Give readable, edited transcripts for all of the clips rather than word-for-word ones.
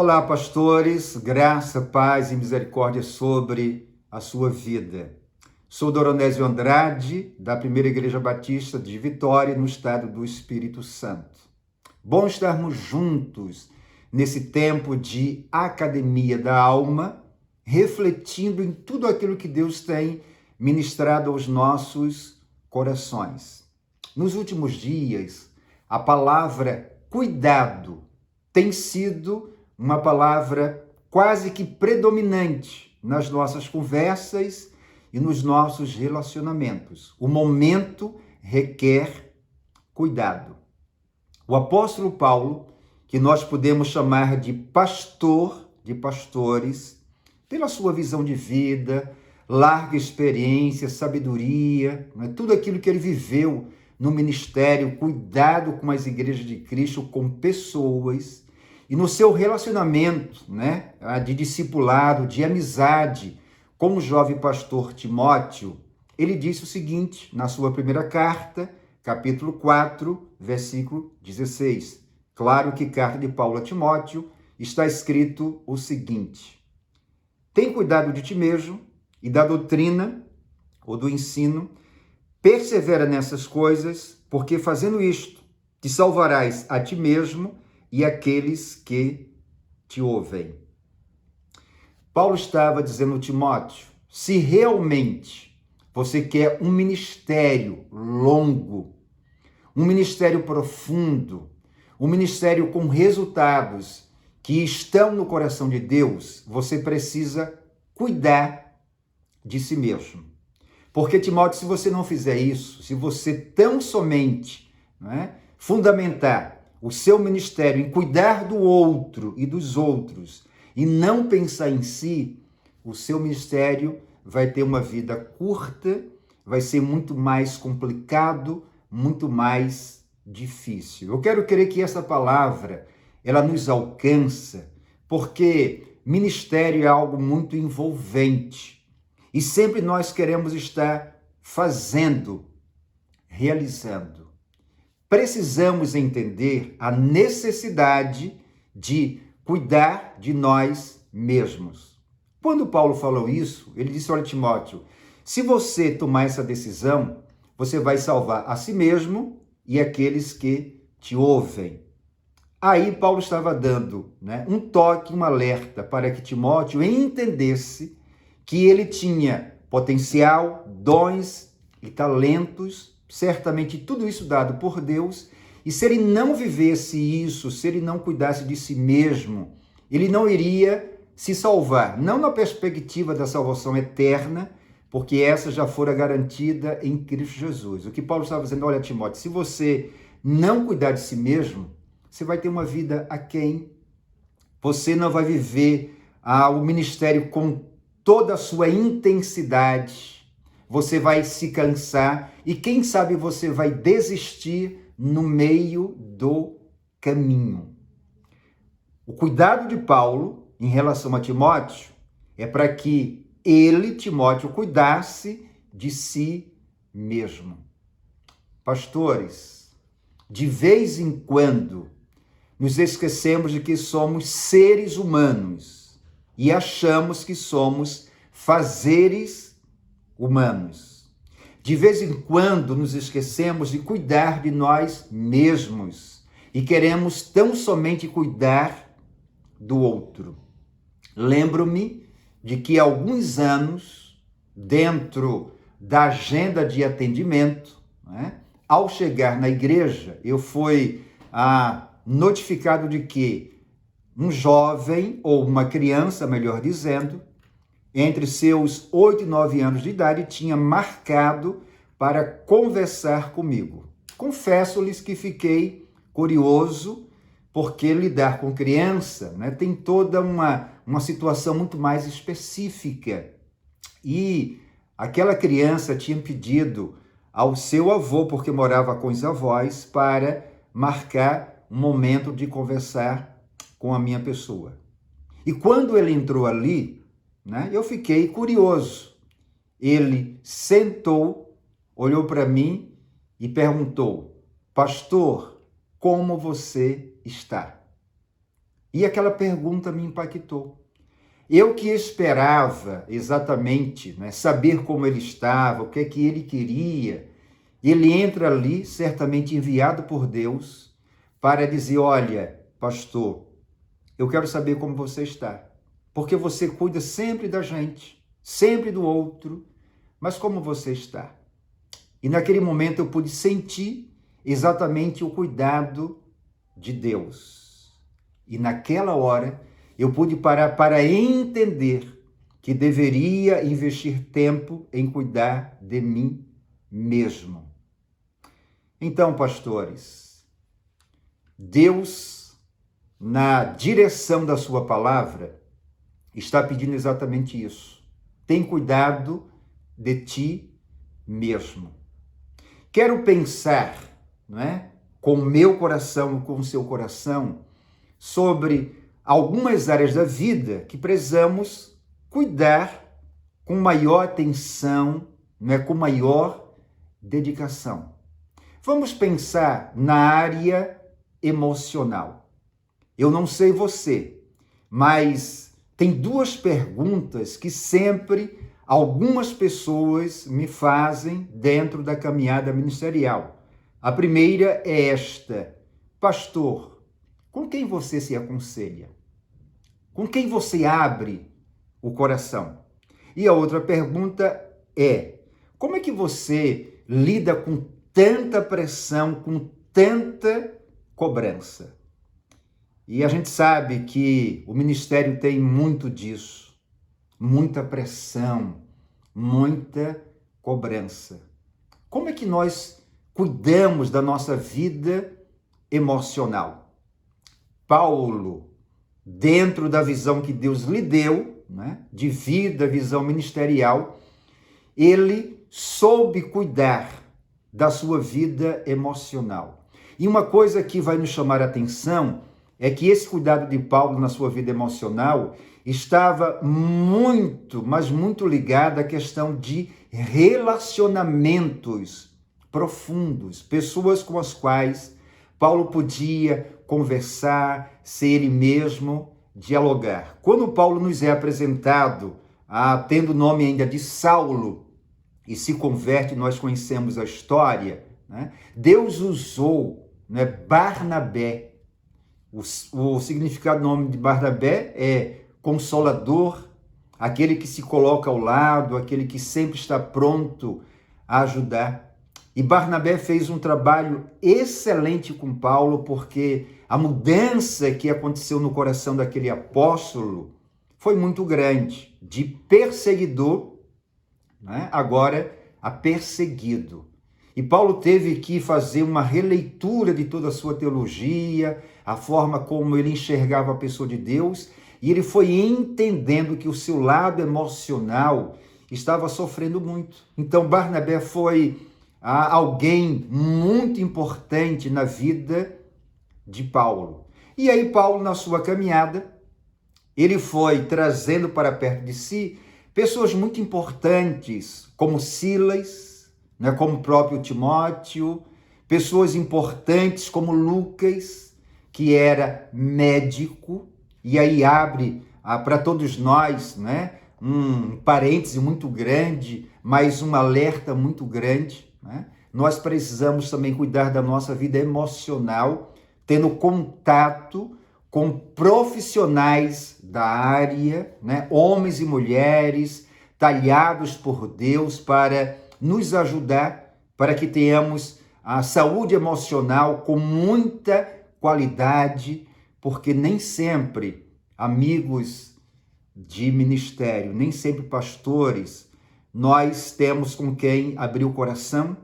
Olá, pastores, graça, paz e misericórdia sobre a sua vida. Sou Doronésio Andrade, da Primeira Igreja Batista de Vitória, no estado do Espírito Santo. Bom estarmos juntos nesse tempo de academia da alma, refletindo em tudo aquilo que Deus tem ministrado aos nossos corações. Nos últimos dias, a palavra cuidado tem sido uma palavra quase que predominante nas nossas conversas e nos nossos relacionamentos. O momento requer cuidado. O apóstolo Paulo, que nós podemos chamar de pastor de pastores, pela sua visão de vida, larga experiência, sabedoria, tudo aquilo que ele viveu no ministério, cuidado com as igrejas de Cristo, com pessoas, e no seu relacionamento, de discipulado, de amizade com o jovem pastor Timóteo, ele disse o seguinte, na sua primeira carta, capítulo 4, versículo 16. Claro que carta de Paulo a Timóteo está escrito o seguinte: tem cuidado de ti mesmo e da doutrina ou do ensino, persevera nessas coisas, porque fazendo isto, te salvarás a ti mesmo e aqueles que te ouvem. Paulo estava dizendo a Timóteo, se realmente você quer um ministério longo, um ministério profundo, um ministério com resultados que estão no coração de Deus, você precisa cuidar de si mesmo. Porque, Timóteo, se você não fizer isso, se você tão somente fundamentar o seu ministério em cuidar do outro e dos outros e não pensar em si, o seu ministério vai ter uma vida curta, vai ser muito mais complicado, muito mais difícil. Eu quero crer que essa palavra, ela nos alcança, porque ministério é algo muito envolvente e sempre nós queremos estar fazendo, realizando. Precisamos entender a necessidade de cuidar de nós mesmos. Quando Paulo falou isso, ele disse, olha, Timóteo, se você tomar essa decisão, você vai salvar a si mesmo e aqueles que te ouvem. Aí Paulo estava dando um toque, um alerta para que Timóteo entendesse que ele tinha potencial, dons e talentos, certamente tudo isso dado por Deus, e se ele não vivesse isso, se ele não cuidasse de si mesmo, ele não iria se salvar, não na perspectiva da salvação eterna, porque essa já fora garantida em Cristo Jesus. O que Paulo estava dizendo, olha, Timóteo, se você não cuidar de si mesmo, você vai ter uma vida aquém, você não vai viver o ministério com toda a sua intensidade, você vai se cansar e quem sabe você vai desistir no meio do caminho. O cuidado de Paulo em relação a Timóteo é para que ele, Timóteo, cuidasse de si mesmo. Pastores, de vez em quando nos esquecemos de que somos seres humanos e achamos que somos fazeres humanos. De vez em quando nos esquecemos de cuidar de nós mesmos e queremos tão somente cuidar do outro. Lembro-me de que há alguns anos, dentro da agenda de atendimento, ao chegar na igreja, eu fui notificado de que um jovem, ou uma criança, melhor dizendo, entre seus 8 e 9 anos de idade, tinha marcado para conversar comigo. Confesso-lhes que fiquei curioso, porque lidar com criança tem toda uma situação muito mais específica. E aquela criança tinha pedido ao seu avô, porque morava com os avós, para marcar um momento de conversar com a minha pessoa. E quando ele entrou ali, eu fiquei curioso. Ele sentou, olhou para mim e perguntou, pastor, como você está? E aquela pergunta me impactou. Eu que esperava exatamente, né, saber como ele estava, o que é que ele queria, ele entra ali, certamente enviado por Deus, para dizer: olha, pastor, eu quero saber como você está, porque você cuida sempre da gente, sempre do outro, mas como você está? E naquele momento eu pude sentir exatamente o cuidado de Deus. E naquela hora eu pude parar para entender que deveria investir tempo em cuidar de mim mesmo. Então, pastores, Deus, na direção da sua palavra, está pedindo exatamente isso. Tem cuidado de ti mesmo. Quero pensar, não é, com o meu coração, com o seu coração, sobre algumas áreas da vida que precisamos cuidar com maior atenção, não é, com maior dedicação. Vamos pensar na área emocional. Eu não sei você, mas tem duas perguntas que sempre algumas pessoas me fazem dentro da caminhada ministerial. A primeira é esta: pastor, com quem você se aconselha? Com quem você abre o coração? E a outra pergunta é: como é que você lida com tanta pressão, com tanta cobrança? E a gente sabe que o ministério tem muito disso, muita pressão, muita cobrança. Como é que nós cuidamos da nossa vida emocional? Paulo, dentro da visão que Deus lhe deu, né, de vida, visão ministerial, ele soube cuidar da sua vida emocional. E uma coisa que vai nos chamar a atenção é que esse cuidado de Paulo na sua vida emocional estava muito, mas muito ligado à questão de relacionamentos profundos, pessoas com as quais Paulo podia conversar, ser ele mesmo, dialogar. Quando Paulo nos é apresentado, tendo o nome ainda de Saulo, e se converte, nós conhecemos a história, né? Deus usou, né, Barnabé. O significado do nome de Barnabé é consolador, aquele que se coloca ao lado, aquele que sempre está pronto a ajudar. E Barnabé fez um trabalho excelente com Paulo, porque a mudança que aconteceu no coração daquele apóstolo foi muito grande, de perseguidor, né, agora a perseguido. E Paulo teve que fazer uma releitura de toda a sua teologia, a forma como ele enxergava a pessoa de Deus, e ele foi entendendo que o seu lado emocional estava sofrendo muito. Então Barnabé foi alguém muito importante na vida de Paulo. E aí Paulo, na sua caminhada, ele foi trazendo para perto de si pessoas muito importantes, como Silas, né, como o próprio Timóteo, pessoas importantes como Lucas, que era médico, e aí abre para todos nós, né, um parêntese muito grande, mas um alerta muito grande, né? Nós precisamos também cuidar da nossa vida emocional, tendo contato com profissionais da área, né, homens e mulheres talhados por Deus para nos ajudar, para que tenhamos a saúde emocional com muita qualidade, porque nem sempre amigos de ministério, nem sempre pastores, nós temos com quem abrir o coração,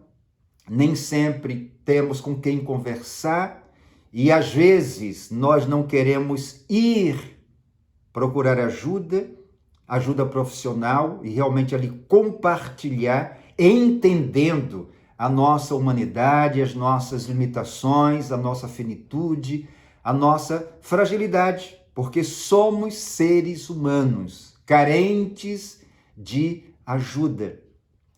nem sempre temos com quem conversar, e às vezes nós não queremos ir procurar ajuda profissional e realmente ali compartilhar, entendendo a nossa humanidade, as nossas limitações, a nossa finitude, a nossa fragilidade, porque somos seres humanos, carentes de ajuda.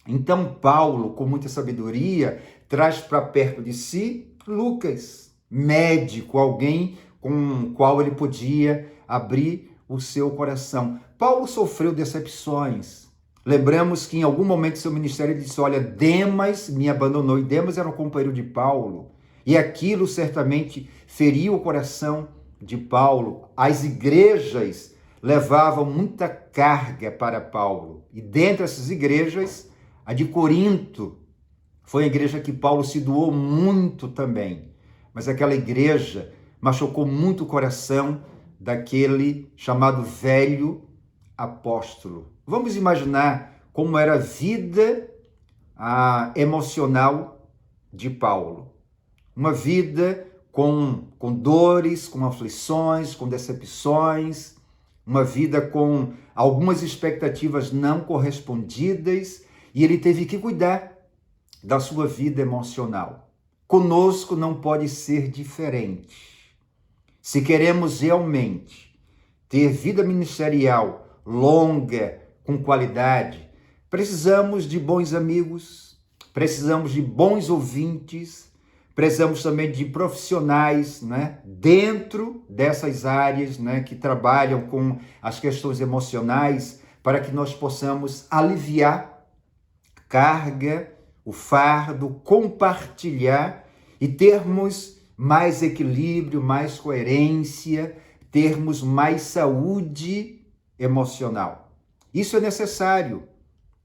Então Paulo, com muita sabedoria, traz para perto de si Lucas, médico, alguém com o qual ele podia abrir o seu coração. Paulo sofreu decepções. Lembramos que em algum momento do seu ministério ele disse, olha, Demas me abandonou, e Demas era um companheiro de Paulo, e aquilo certamente feriu o coração de Paulo. As igrejas levavam muita carga para Paulo, e dentre essas igrejas, a de Corinto foi a igreja que Paulo se doou muito também, mas aquela igreja machucou muito o coração daquele chamado velho apóstolo. Vamos imaginar como era a vida emocional de Paulo. Uma vida com dores, com aflições, com decepções, uma vida com algumas expectativas não correspondidas, e ele teve que cuidar da sua vida emocional. Conosco não pode ser diferente. Se queremos realmente ter vida ministerial longa, com qualidade, precisamos de bons amigos, precisamos de bons ouvintes, precisamos também de profissionais, né, dentro dessas áreas, né, que trabalham com as questões emocionais, para que nós possamos aliviar carga, o fardo, compartilhar e termos mais equilíbrio, mais coerência, termos mais saúde emocional. Isso é necessário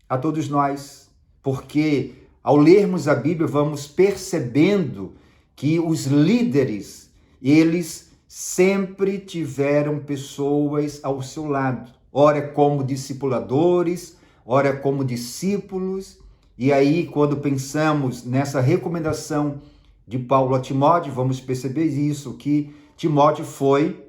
a todos nós, porque ao lermos a Bíblia vamos percebendo que os líderes, eles sempre tiveram pessoas ao seu lado, ora como discipuladores, ora como discípulos. E aí, quando pensamos nessa recomendação de Paulo a Timóteo, vamos perceber isso, que Timóteo foi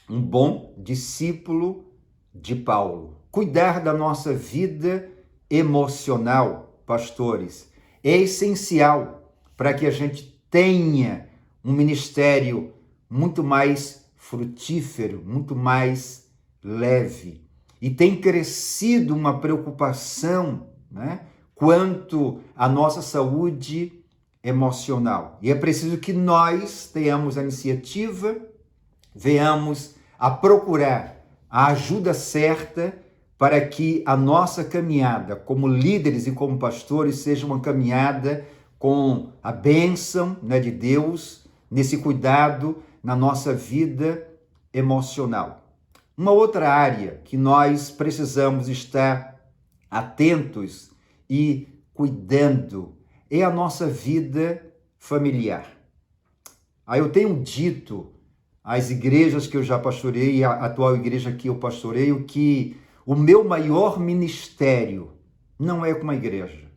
um bom discípulo de Paulo. Cuidar da nossa vida emocional, pastores, é essencial para que a gente tenha um ministério muito mais frutífero, muito mais leve. E tem crescido uma preocupação, né, quanto à nossa saúde emocional. E é preciso que nós tenhamos a iniciativa, venhamos a procurar a ajuda certa para que a nossa caminhada como líderes e como pastores seja uma caminhada com a bênção, né, de Deus, nesse cuidado na nossa vida emocional. Uma outra área que nós precisamos estar atentos e cuidando é a nossa vida familiar. Aí eu tenho dito às igrejas que eu já pastorei e a atual igreja que eu pastoreio que o meu maior ministério não é com a igreja.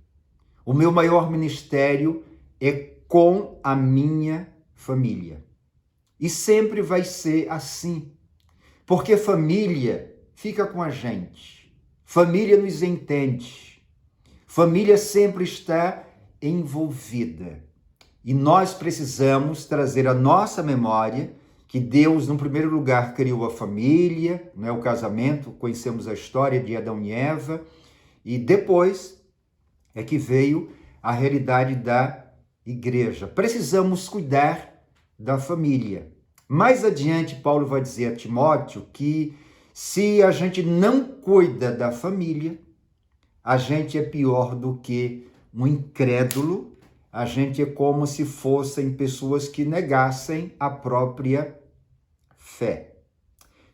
O meu maior ministério é com a minha família. E sempre vai ser assim. Porque família fica com a gente. Família nos entende. Família sempre está envolvida. E nós precisamos trazer à nossa memória que Deus, no primeiro lugar, criou a família, né, o casamento, conhecemos a história de Adão e Eva, e depois é que veio a realidade da igreja. Precisamos cuidar da família. Mais adiante, Paulo vai dizer a Timóteo que se a gente não cuida da família, a gente é pior do que um incrédulo, a gente é como se fossem pessoas que negassem a própria fé.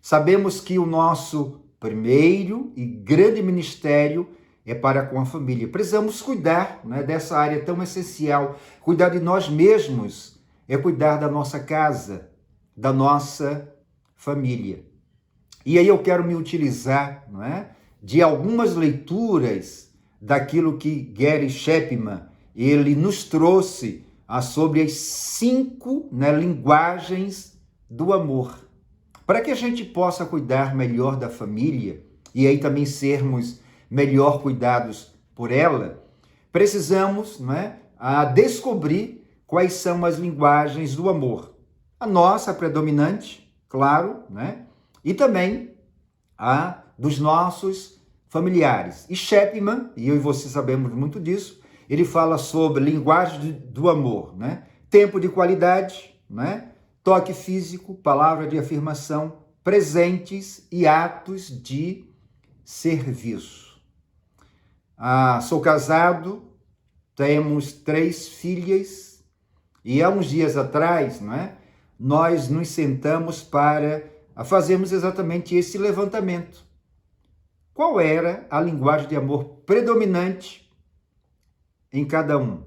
Sabemos que o nosso primeiro e grande ministério é para com a família. Precisamos cuidar, né, dessa área tão essencial. Cuidar de nós mesmos é cuidar da nossa casa, da nossa família. E aí eu quero me utilizar, não é, de algumas leituras daquilo que Gary Chapman ele nos trouxe sobre as 5, né, linguagens do amor. Para que a gente possa cuidar melhor da família e aí também sermos melhor cuidados por ela, precisamos, né, descobrir quais são as linguagens do amor. A nossa predominante, claro, né, e também a dos nossos familiares. E Chapman, e eu e você sabemos muito disso, ele fala sobre linguagem do amor, né? Tempo de qualidade, né? toque físico, palavra de afirmação, presentes e atos de serviço. Sou casado, temos 3 filhas e há uns dias atrás, nós nos sentamos para fazermos exatamente esse levantamento. Qual era a linguagem de amor predominante em cada um?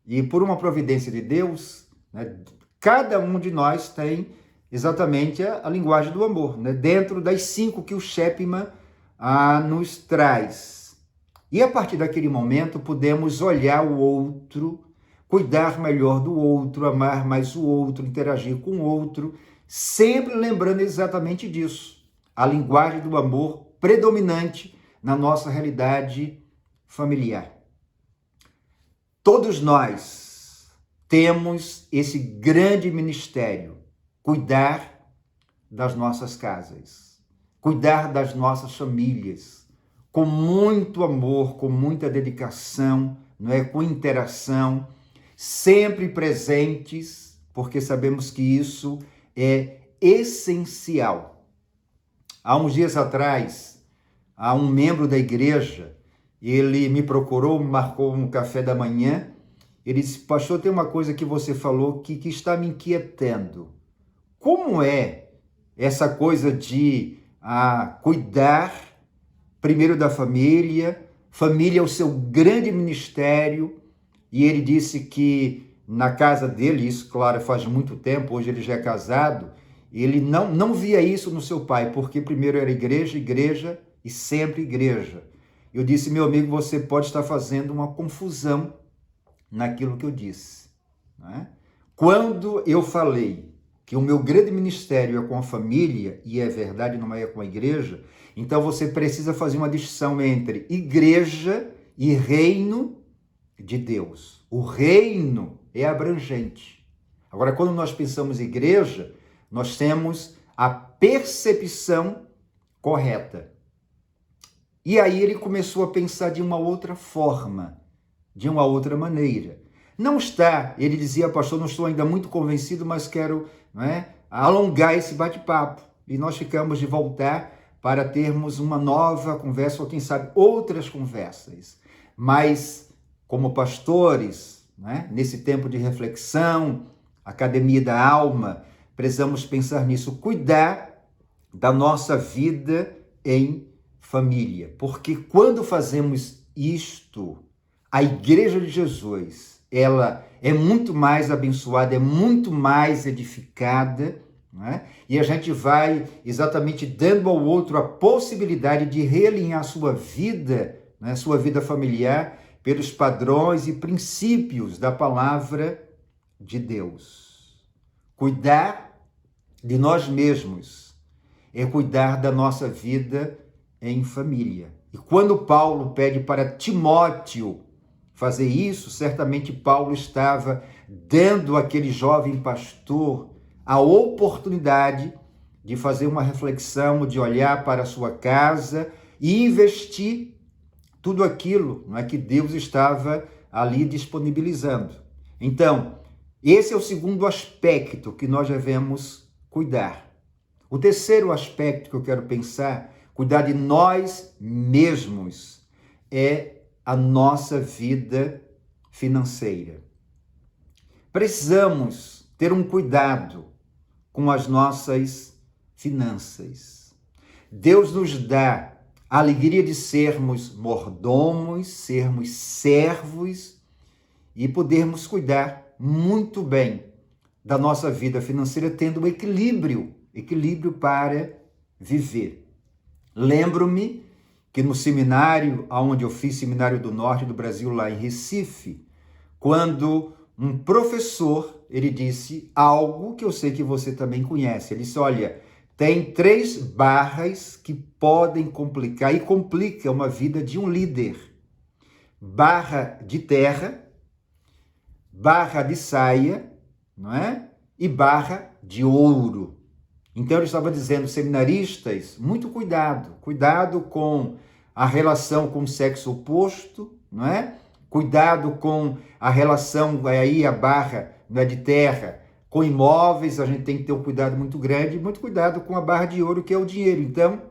E por uma providência de Deus, cada um de nós tem exatamente a linguagem do amor, dentro das 5 que o Chapman nos traz. E a partir daquele momento podemos olhar o outro, cuidar melhor do outro, amar mais o outro, interagir com o outro, sempre lembrando exatamente disso. A linguagem do amor predominante na nossa realidade familiar. Todos nós temos esse grande ministério, cuidar das nossas casas, cuidar das nossas famílias, com muito amor, com muita dedicação, com interação, sempre presentes, porque sabemos que isso é essencial. Há uns dias atrás, um membro da igreja, ele me procurou, marcou um café da manhã, ele disse: pastor, tem uma coisa que você falou que está me inquietando. Como é essa coisa de cuidar primeiro da família, família é o seu grande ministério, e ele disse que na casa dele, isso claro faz muito tempo, hoje ele já é casado, ele não via isso no seu pai, porque primeiro era igreja, igreja e sempre igreja. Eu disse: meu amigo, você pode estar fazendo uma confusão naquilo que eu disse. Quando eu falei que o meu grande ministério é com a família, e é verdade, não é com a igreja, então você precisa fazer uma distinção entre igreja e reino de Deus. O reino é abrangente. Agora, quando nós pensamos em igreja, nós temos a percepção correta. E aí ele começou a pensar de uma outra forma, de uma outra maneira. Ele dizia: pastor, não estou ainda muito convencido, mas quero alongar esse bate-papo. E nós ficamos de voltar para termos uma nova conversa, ou quem sabe outras conversas. Mas, como pastores, nesse tempo de reflexão, academia da alma, precisamos pensar nisso, cuidar da nossa vida em família. Porque quando fazemos isto, a Igreja de Jesus, ela é muito mais abençoada, é muito mais edificada, e a gente vai exatamente dando ao outro a possibilidade de realinhar sua vida, sua vida familiar, pelos padrões e princípios da palavra de Deus. Cuidar de nós mesmos é cuidar da nossa vida em família. E quando Paulo pede para Timóteo fazer isso, certamente Paulo estava dando àquele jovem pastor a oportunidade de fazer uma reflexão, de olhar para a sua casa e investir tudo aquilo que Deus estava ali disponibilizando. Então, esse é o segundo aspecto que nós devemos cuidar. O terceiro aspecto que eu quero pensar, cuidar de nós mesmos, é a nossa vida financeira. Precisamos ter um cuidado com as nossas finanças. Deus nos dá a alegria de sermos mordomos, sermos servos e podermos cuidar muito bem da nossa vida financeira, tendo um equilíbrio para viver. Lembro-me que no seminário, onde eu fiz, Seminário do Norte do Brasil, lá em Recife, quando um professor, ele disse algo que eu sei que você também conhece. Ele disse: olha, tem 3 barras que podem complicar, e complica uma vida de um líder. Barra de terra, barra de saia, e barra de ouro. Então ele estava dizendo: seminaristas, muito cuidado com a relação com o sexo oposto, cuidado com a relação, aí a barra de terra, Com imóveis, a gente tem que ter um cuidado muito grande, muito cuidado com a barra de ouro, que é o dinheiro. Então,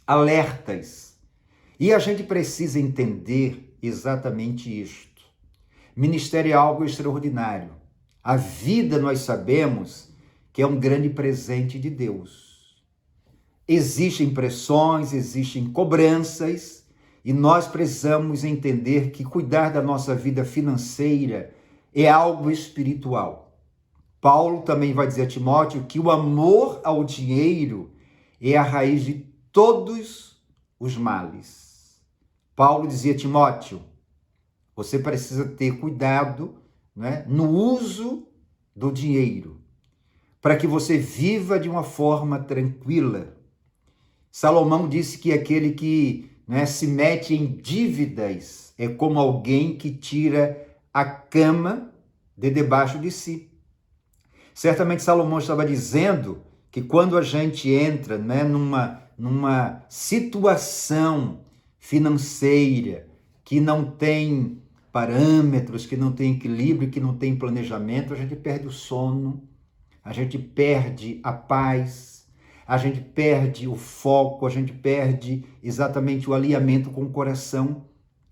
alertas. E a gente precisa entender exatamente isto. Ministério é algo extraordinário. A vida, nós sabemos, que é um grande presente de Deus. Existem pressões, existem cobranças, e nós precisamos entender que cuidar da nossa vida financeira é algo espiritual. Paulo também vai dizer a Timóteo que o amor ao dinheiro é a raiz de todos os males. Paulo dizia a Timóteo, você precisa ter cuidado, né, no uso do dinheiro, para que você viva de uma forma tranquila. Salomão disse que aquele que, né, se mete em dívidas é como alguém que tira a cama de debaixo de si. Certamente Salomão estava dizendo que quando a gente entra, né, numa situação financeira que não tem parâmetros, que não tem equilíbrio, que não tem planejamento, a gente perde o sono, a gente perde a paz, a gente perde o foco, a gente perde exatamente o alinhamento com o coração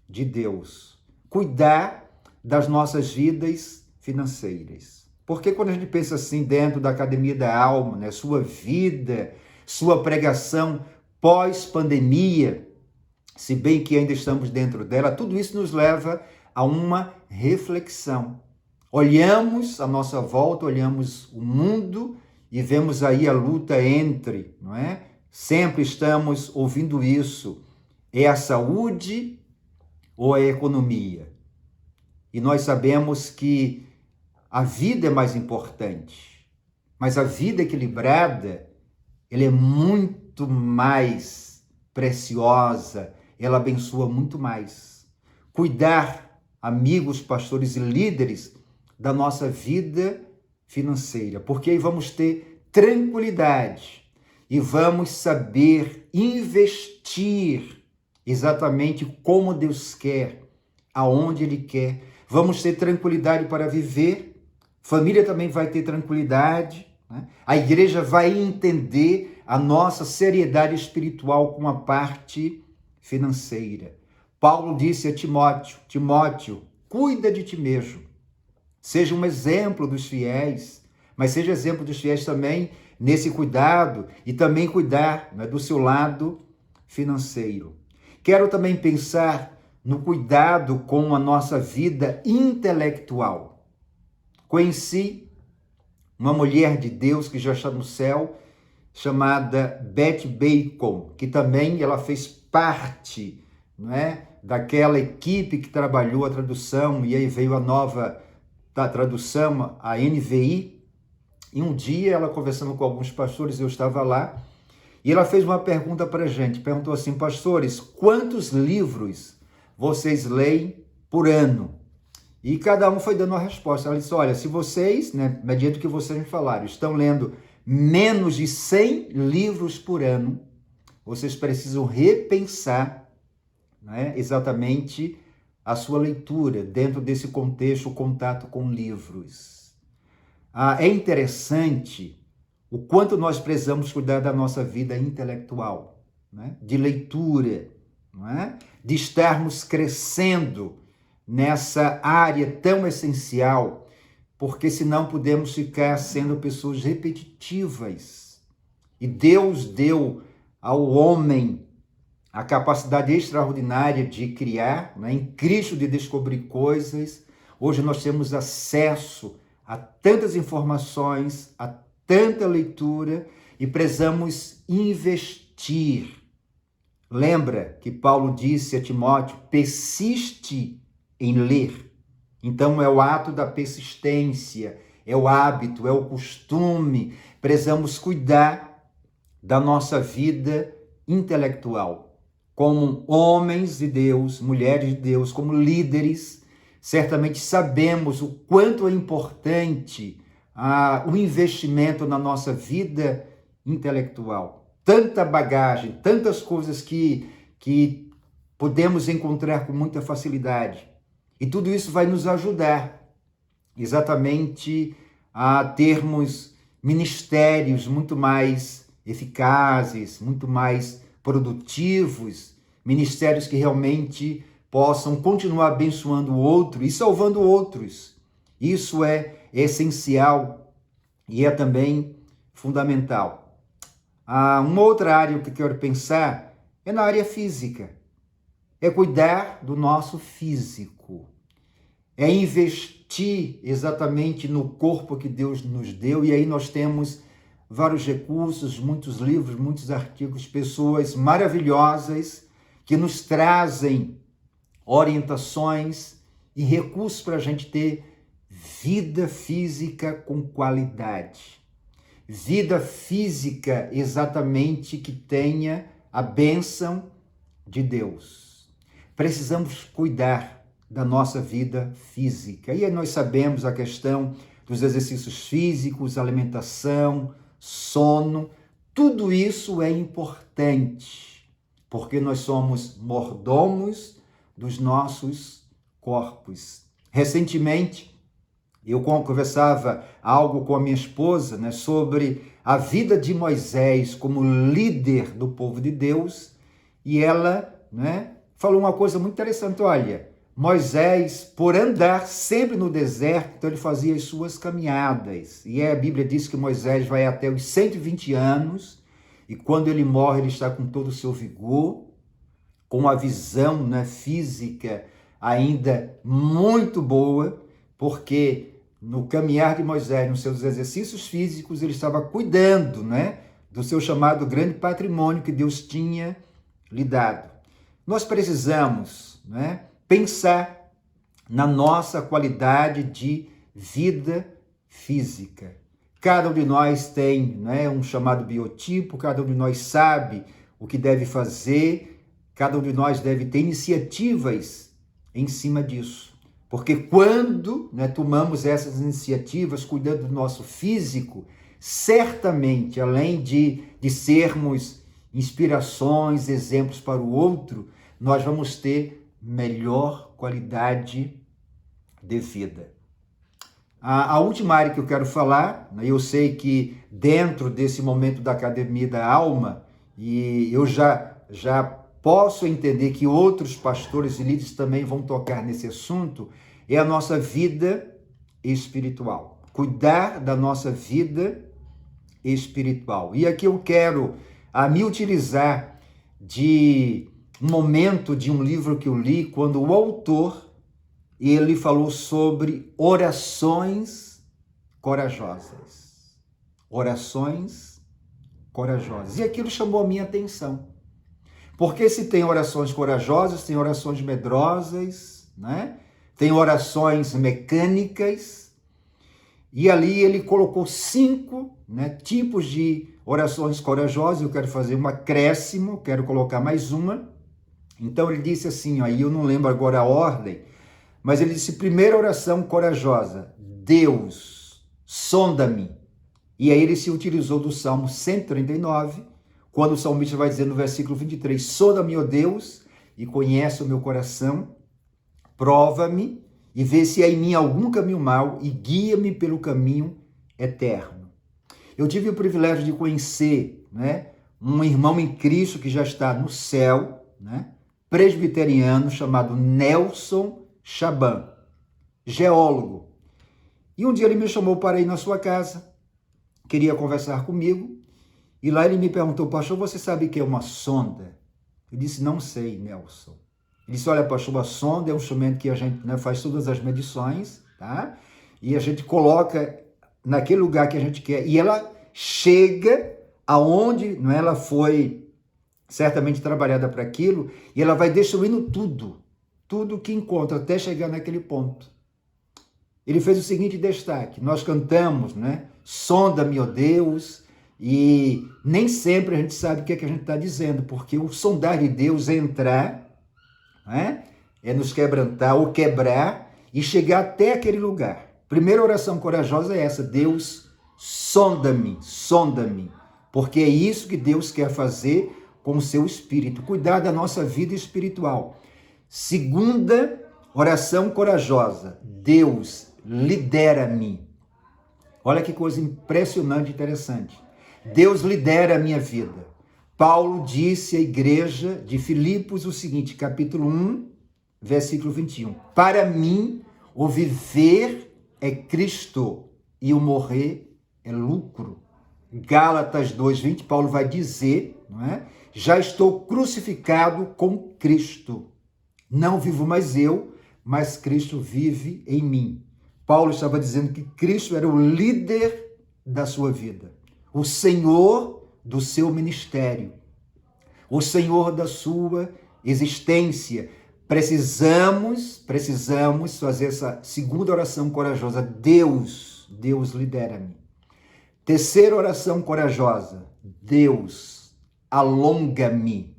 de Deus. Cuidar das nossas vidas financeiras. Porque quando a gente pensa assim dentro da Academia da Alma, né, sua vida, sua pregação pós-pandemia, se bem que ainda estamos dentro dela, tudo isso nos leva a uma reflexão. Olhamos à nossa volta, olhamos o mundo e vemos aí a luta entre, não é? Sempre estamos ouvindo isso. É a saúde ou é a economia? E nós sabemos que a vida é mais importante, mas a vida equilibrada, ela é muito mais preciosa, ela abençoa muito mais. Cuidar, amigos, pastores e líderes, da nossa vida financeira, porque aí vamos ter tranquilidade e vamos saber investir exatamente como Deus quer, aonde Ele quer. Vamos ter tranquilidade para viver, família também vai ter tranquilidade, né? A igreja vai entender a nossa seriedade espiritual com a parte financeira. Paulo disse a Timóteo, Timóteo, cuida de ti mesmo. Seja um exemplo dos fiéis, mas seja exemplo dos fiéis também nesse cuidado e também cuidar, né, do seu lado financeiro. Quero também pensar no cuidado com a nossa vida intelectual. Conheci uma mulher de Deus que já está no céu, chamada Beth Bacon, que também ela fez parte, não é, daquela equipe que trabalhou a tradução, e aí veio a nova da tradução, a NVI, e um dia ela conversando com alguns pastores, eu estava lá, e ela fez uma pergunta para a gente, perguntou assim, pastores, quantos livros vocês leem por ano? E cada um foi dando uma resposta. Ela disse, olha, se vocês, né, mediante o que vocês me falaram, estão lendo menos de 100 livros por ano, vocês precisam repensar, né, exatamente a sua leitura dentro desse contexto, o contato com livros. É interessante o quanto nós precisamos cuidar da nossa vida intelectual, né? De leitura, não é? De estarmos crescendo nessa área tão essencial, porque senão podemos ficar sendo pessoas repetitivas. E Deus deu ao homem a capacidade extraordinária de criar, né, em Cristo de descobrir coisas. Hoje nós temos acesso a tantas informações, a tanta leitura e precisamos investir. Lembra que Paulo disse a Timóteo, persiste em ler. Então é o ato da persistência, é o hábito, é o costume. Precisamos cuidar da nossa vida intelectual. Como homens de Deus, mulheres de Deus, como líderes, certamente sabemos o quanto é importante o investimento na nossa vida intelectual. Tanta bagagem, tantas coisas que podemos encontrar com muita facilidade. E tudo isso vai nos ajudar exatamente a termos ministérios muito mais eficazes, muito mais produtivos, ministérios que realmente possam continuar abençoando o outro e salvando outros. Isso é essencial e é também fundamental. Uma outra área que eu quero pensar é na área física. É cuidar do nosso físico. É investir exatamente no corpo que Deus nos deu. E aí nós temos vários recursos, muitos livros, muitos artigos, pessoas maravilhosas que nos trazem orientações e recursos para a gente ter vida física com qualidade. Vida física exatamente que tenha a bênção de Deus. Precisamos cuidar da nossa vida física. E aí nós sabemos a questão dos exercícios físicos, alimentação, sono, tudo isso é importante, porque nós somos mordomos dos nossos corpos. Recentemente, eu conversava algo com a minha esposa, né, sobre a vida de Moisés como líder do povo de Deus, e ela, né, falou uma coisa muito interessante. Olha, Moisés, por andar sempre no deserto, então ele fazia as suas caminhadas. E a Bíblia diz que Moisés vai até os 120 anos, e quando ele morre, ele está com todo o seu vigor, com a visão, né, física ainda muito boa, porque no caminhar de Moisés, nos seus exercícios físicos, ele estava cuidando, né, do seu chamado grande patrimônio que Deus tinha lhe dado. Nós precisamos, né, pensar na nossa qualidade de vida física. Cada um de nós tem, né, um chamado biotipo, cada um de nós sabe o que deve fazer, cada um de nós deve ter iniciativas em cima disso. Porque quando, né, tomamos essas iniciativas, cuidando do nosso físico, certamente, além de sermos inspirações, exemplos para o outro, nós vamos ter melhor qualidade de vida. A última área que eu quero falar, né, eu sei que dentro desse momento da Academia da Alma, e eu já posso entender que outros pastores e líderes também vão tocar nesse assunto, é a nossa vida espiritual. Cuidar da nossa vida espiritual. E aqui eu quero me utilizar de um momento de um livro que eu li, quando o autor, ele falou sobre orações corajosas. Orações corajosas. E aquilo chamou a minha atenção. Porque se tem orações corajosas, tem orações medrosas, né? Tem orações mecânicas. E ali ele colocou 5, né, tipos de orações corajosas. Eu quero fazer um acréscimo, quero colocar mais uma. Então ele disse assim, aí eu não lembro agora a ordem, mas ele disse: primeira oração corajosa, Deus, sonda-me. E aí ele se utilizou do Salmo 139, quando o salmista vai dizer no versículo 23, sonda-me, ó Deus, e conhece o meu coração, prova-me e vê se há em mim algum caminho mau e guia-me pelo caminho eterno. Eu tive o privilégio de conhecer, né, um irmão em Cristo que já está no céu, né, presbiteriano, chamado Nelson Chaban, geólogo. E um dia ele me chamou para ir na sua casa, queria conversar comigo, e lá ele me perguntou: pastor, você sabe o que é uma sonda? Eu disse: não sei, Nelson. Ele disse: olha, pastor, a sonda é um instrumento que a gente, né, faz todas as medições, tá? E a gente coloca naquele lugar que a gente quer, e ela chega aonde, né, ela foi certamente trabalhada para aquilo, e ela vai destruindo tudo que encontra, até chegar naquele ponto. Ele fez o seguinte destaque: nós cantamos, né, sonda-me, ó Deus, e nem sempre a gente sabe o que é que a gente está dizendo, porque o sondar de Deus é entrar, né, é nos quebrantar ou quebrar e chegar até aquele lugar. Primeira oração corajosa é essa: Deus, sonda-me, sonda-me, porque é isso que Deus quer fazer com o seu espírito, cuidar da nossa vida espiritual. Segunda oração corajosa: Deus, lidera-me. Olha que coisa impressionante e interessante. Deus lidera a minha vida. Paulo disse à igreja de Filipos o seguinte, capítulo 1, versículo 21. Para mim, o viver é Cristo e o morrer é lucro. Gálatas 2:20, Paulo vai dizer, não é? Já estou crucificado com Cristo. Não vivo mais eu, mas Cristo vive em mim. Paulo estava dizendo que Cristo era o líder da sua vida, o Senhor do seu ministério, o Senhor da sua existência. Precisamos fazer essa segunda oração corajosa. Deus lidera-me. Terceira oração corajosa. Deus, alonga-me.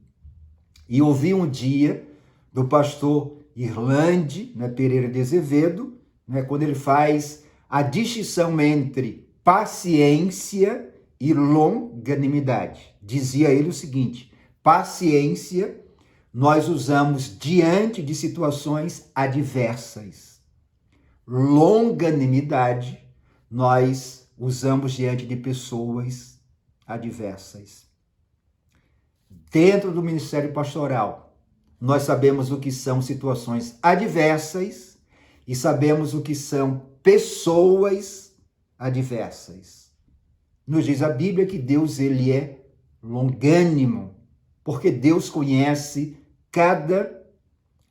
E ouvi um dia do pastor Irlande, Pereira de Azevedo, quando ele faz a distinção entre paciência e longanimidade. Dizia ele o seguinte: paciência nós usamos diante de situações adversas. Longanimidade nós usamos diante de pessoas adversas. Dentro do ministério pastoral, nós sabemos o que são situações adversas e sabemos o que são pessoas adversas. Nos diz a Bíblia que Deus ele é longânimo, porque Deus conhece cada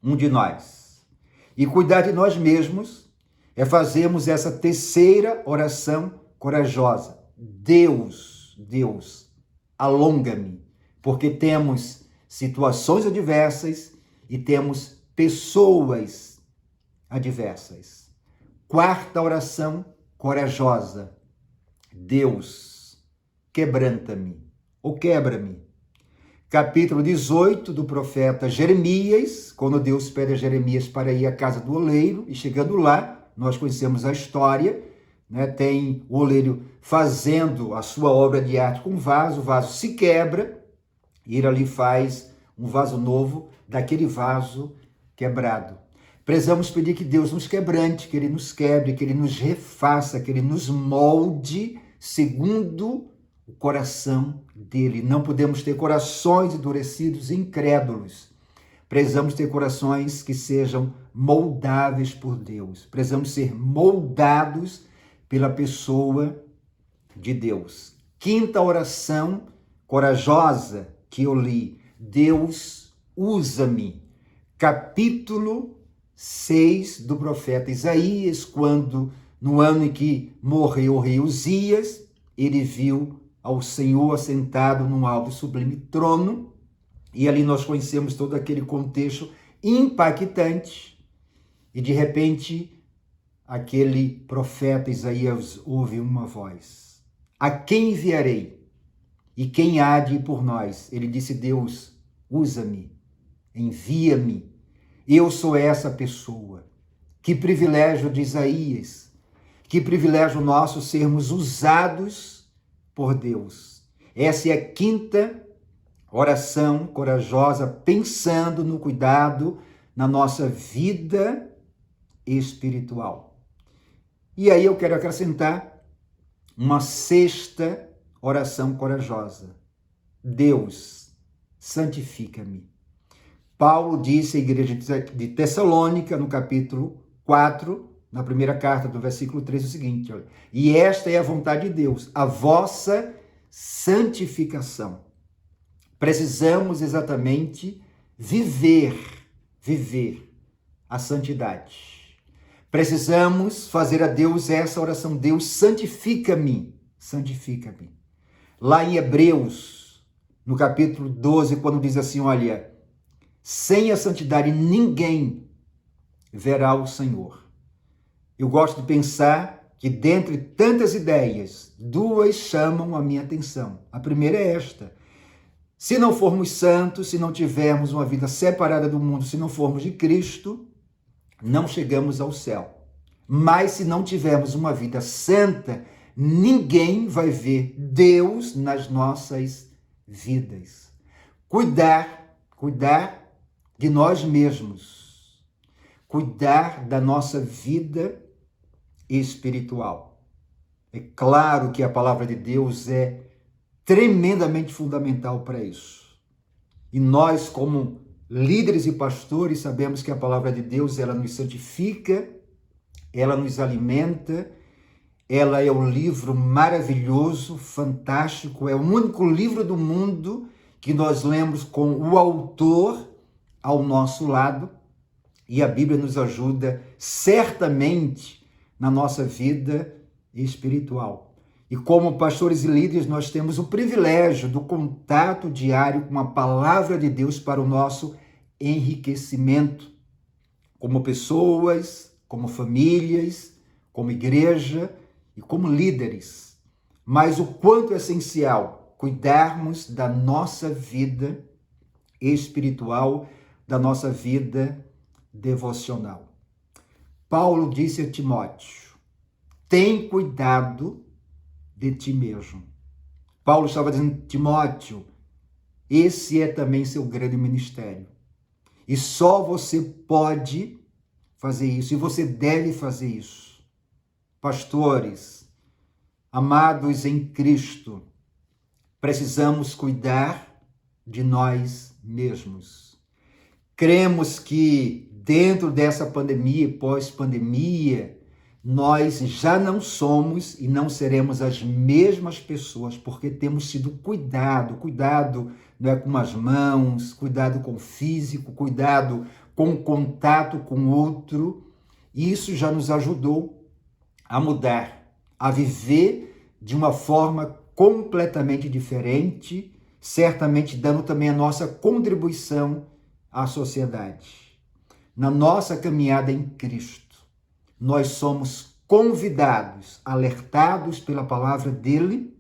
um de nós. E cuidar de nós mesmos é fazermos essa terceira oração corajosa. Deus, alonga-me, porque temos situações adversas e temos pessoas adversas. Quarta oração corajosa. Deus, quebranta-me ou quebra-me. Capítulo 18 do profeta Jeremias, quando Deus pede a Jeremias para ir à casa do oleiro, e chegando lá, nós conhecemos a história, tem o oleiro fazendo a sua obra de arte com o vaso se quebra, e ele ali faz um vaso novo daquele vaso quebrado. Precisamos pedir que Deus nos quebrante, que Ele nos quebre, que Ele nos refaça, que Ele nos molde segundo o coração dele. Não podemos ter corações endurecidos e incrédulos. Precisamos ter corações que sejam moldáveis por Deus. Precisamos ser moldados pela pessoa de Deus. Quinta oração corajosa que eu li. Deus, usa-me. Capítulo 6 do profeta Isaías, quando no ano em que morreu o rei Uzias, ele viu ao Senhor assentado num alto e sublime trono, e ali nós conhecemos todo aquele contexto impactante, e de repente aquele profeta Isaías ouve uma voz: a quem enviarei? E quem há de ir por nós? Ele disse: Deus, usa-me, envia-me. Eu sou essa pessoa. Que privilégio de Isaías, que privilégio nosso sermos usados por Deus. Essa é a quinta oração corajosa, pensando no cuidado na nossa vida espiritual. E aí eu quero acrescentar uma sexta oração corajosa. Deus, santifica-me. Paulo disse à igreja de Tessalônica, no capítulo 4, na primeira carta, do versículo 3, o seguinte: olha, e esta é a vontade de Deus, a vossa santificação. Precisamos exatamente viver a santidade. Precisamos fazer a Deus essa oração: Deus, santifica-me, santifica-me. Lá em Hebreus, no capítulo 12, quando diz assim, olha, sem a santidade ninguém verá o Senhor. Eu gosto de pensar que dentre tantas ideias, duas chamam a minha atenção. A primeira é esta: se não formos santos, se não tivermos uma vida separada do mundo, se não formos de Cristo, não chegamos ao céu. Mas se não tivermos uma vida santa, ninguém vai ver Deus nas nossas vidas. Cuidar de nós mesmos, cuidar da nossa vida espiritual. É claro que a palavra de Deus é tremendamente fundamental para isso. E nós, como líderes e pastores, sabemos que a palavra de Deus, ela nos santifica, ela nos alimenta, ela é um livro maravilhoso, fantástico, é o único livro do mundo que nós lemos com o autor ao nosso lado, e a Bíblia nos ajuda certamente na nossa vida espiritual. E como pastores e líderes, nós temos o privilégio do contato diário com a palavra de Deus para o nosso enriquecimento, como pessoas, como famílias, como igreja e como líderes. Mas o quanto é essencial cuidarmos da nossa vida espiritual, da nossa vida devocional. Paulo disse a Timóteo: tem cuidado de ti mesmo. Paulo estava dizendo: Timóteo, esse é também seu grande ministério. E só você pode fazer isso, e você deve fazer isso. Pastores, amados em Cristo, precisamos cuidar de nós mesmos. Cremos que dentro dessa pandemia e pós-pandemia, nós já não somos e não seremos as mesmas pessoas, porque temos sido cuidado não é com as mãos, cuidado com o físico, cuidado com o contato com o outro. E isso já nos ajudou a mudar, a viver de uma forma completamente diferente, certamente dando também a nossa contribuição à sociedade. Na nossa caminhada em Cristo, nós somos convidados, alertados pela palavra dele,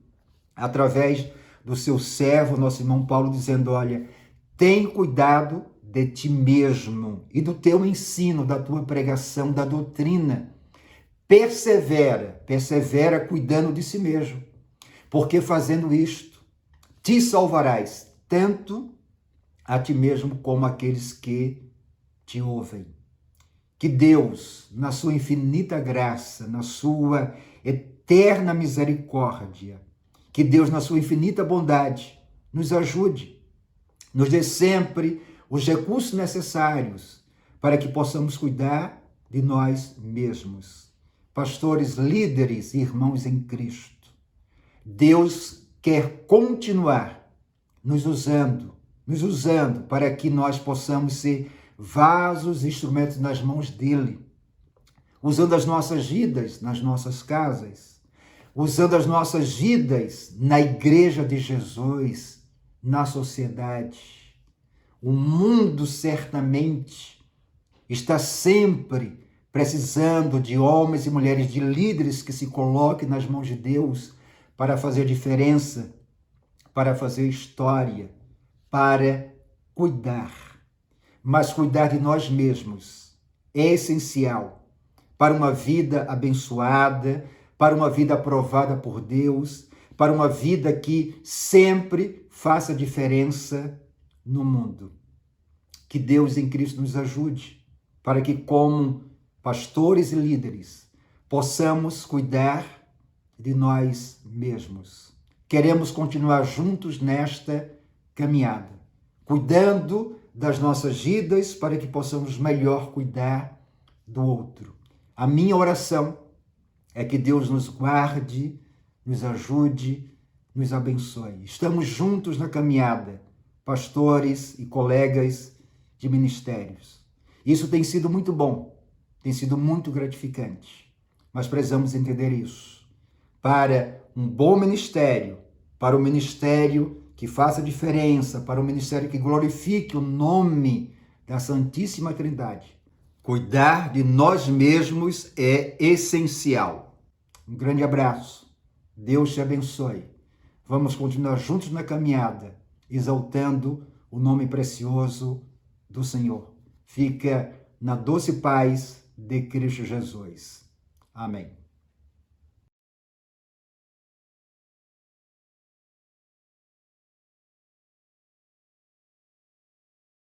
através do seu servo, nosso irmão Paulo, dizendo: olha, tem cuidado de ti mesmo e do teu ensino, da tua pregação, da doutrina. Persevera cuidando de si mesmo, porque fazendo isto, te salvarás, tanto a ti mesmo como aqueles que te ouvem. Que Deus, na sua infinita graça, na sua eterna misericórdia, que Deus, na sua infinita bondade, nos ajude, nos dê sempre os recursos necessários para que possamos cuidar de nós mesmos. Pastores, líderes e irmãos em Cristo, Deus quer continuar nos usando para que nós possamos ser vasos, instrumentos nas mãos dele, usando as nossas vidas nas nossas casas, usando as nossas vidas na igreja de Jesus, na sociedade. O mundo certamente está sempre precisando de homens e mulheres, de líderes que se coloquem nas mãos de Deus para fazer diferença, para fazer história, para cuidar. Mas cuidar de nós mesmos é essencial para uma vida abençoada, para uma vida aprovada por Deus, para uma vida que sempre faça diferença no mundo. Que Deus em Cristo nos ajude para que, como pastores e líderes, possamos cuidar de nós mesmos. Queremos continuar juntos nesta caminhada, cuidando das nossas vidas para que possamos melhor cuidar do outro. A minha oração é que Deus nos guarde, nos ajude, nos abençoe. Estamos juntos na caminhada, pastores e colegas de ministérios. Isso tem sido muito bom, tem sido muito gratificante, mas precisamos entender isso. Para um bom ministério, para um ministério que faça diferença, para um ministério que glorifique o nome da Santíssima Trindade, cuidar de nós mesmos é essencial. Um grande abraço. Deus te abençoe. Vamos continuar juntos na caminhada, exaltando o nome precioso do Senhor. Fica na doce paz de Cristo Jesus. Amém.